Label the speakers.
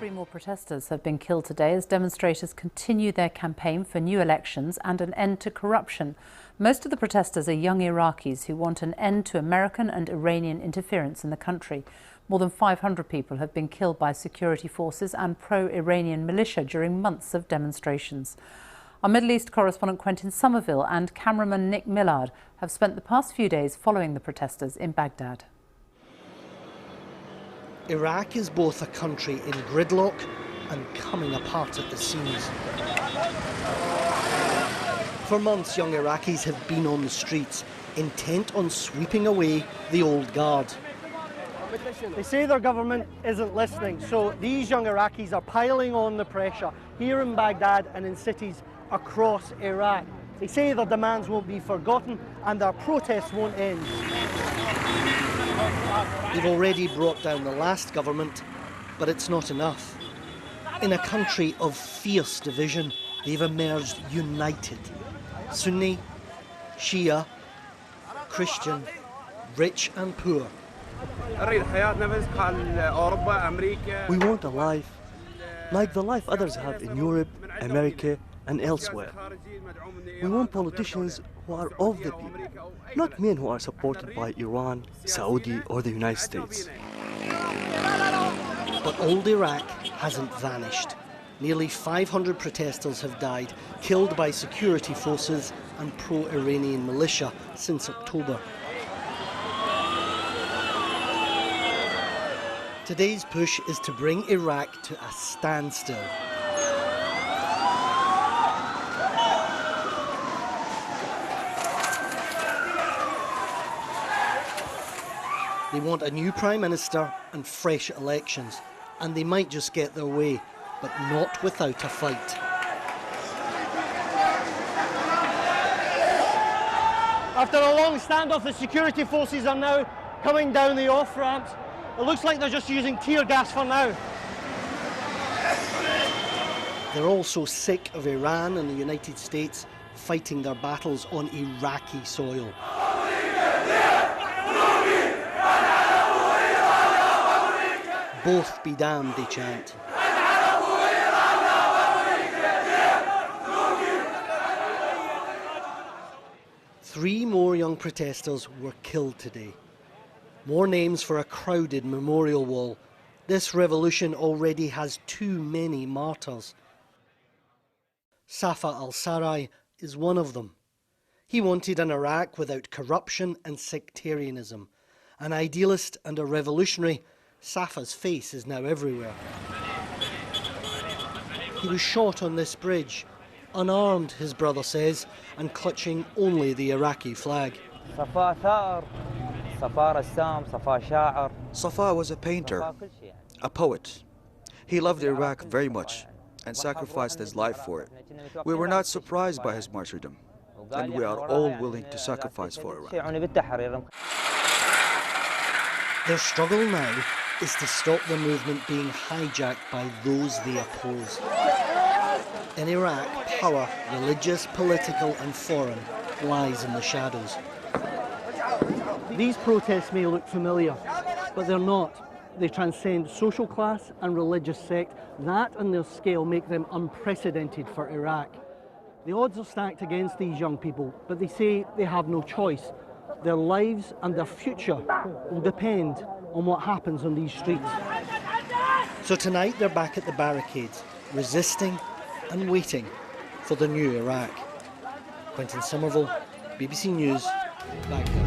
Speaker 1: 3 more protesters have been killed today as demonstrators continue their campaign for new elections and an end to corruption. Most of the protesters are young Iraqis who want an end to American and Iranian interference in the country. More than 500 people have been killed by security forces and pro-Iranian militia during months of demonstrations. Our Middle East correspondent Quentin Somerville and cameraman Nick Millard have spent the past few days following the protesters in Baghdad.
Speaker 2: Iraq is both a country in gridlock and coming apart at the seams. For months, young Iraqis have been on the streets, intent on sweeping away the old guard.
Speaker 3: They say their government isn't listening, so these young Iraqis are piling on the pressure here in Baghdad and in cities across Iraq. They say their demands won't be forgotten and their protests won't end.
Speaker 2: They've already brought down the last government, but it's not enough. In a country of fierce division, they've emerged united. Sunni, Shia, Christian, rich and poor.
Speaker 4: We want a life like the life others have in Europe, America and elsewhere. We want politicians who are of the people, not men who are supported by Iran, Saudi or the United States.
Speaker 2: But old Iraq hasn't vanished. Nearly 500 protesters have died, killed by security forces and pro-Iranian militia since October. Today's push is to bring Iraq to a standstill. They want a new Prime Minister and fresh elections, and they might just get their way, but not without a fight.
Speaker 3: After a long standoff, the security forces are now coming down the off-ramps. It looks like they're just using tear gas for now.
Speaker 2: They're also sick of Iran and the United States fighting their battles on Iraqi soil. Both be damned, they chant. Three more young protesters were killed today. More names for a crowded memorial wall. This revolution already has too many martyrs. Safa al-Sarai is one of them. He wanted an Iraq without corruption and sectarianism. An idealist and a revolutionary, Safa's face is now everywhere. He was shot on this bridge, unarmed, his brother says, and clutching only the Iraqi flag.
Speaker 5: Safa was a painter, a poet. He loved Iraq very much and sacrificed his life for it. We were not surprised by his martyrdom, and we are all willing to sacrifice for Iraq.
Speaker 2: Their struggle now is to stop the movement being hijacked by those they oppose. In Iraq, power, religious, political and foreign, lies in the shadows.
Speaker 3: These protests may look familiar, but they're not. They transcend social class and religious sect. That and their scale make them unprecedented for Iraq. The odds are stacked against these young people, but they say they have no choice. Their lives and their future will depend on what happens on these streets.
Speaker 2: So tonight they're back at the barricades, resisting and waiting for the new Iraq. Quentin Somerville, BBC News, Baghdad.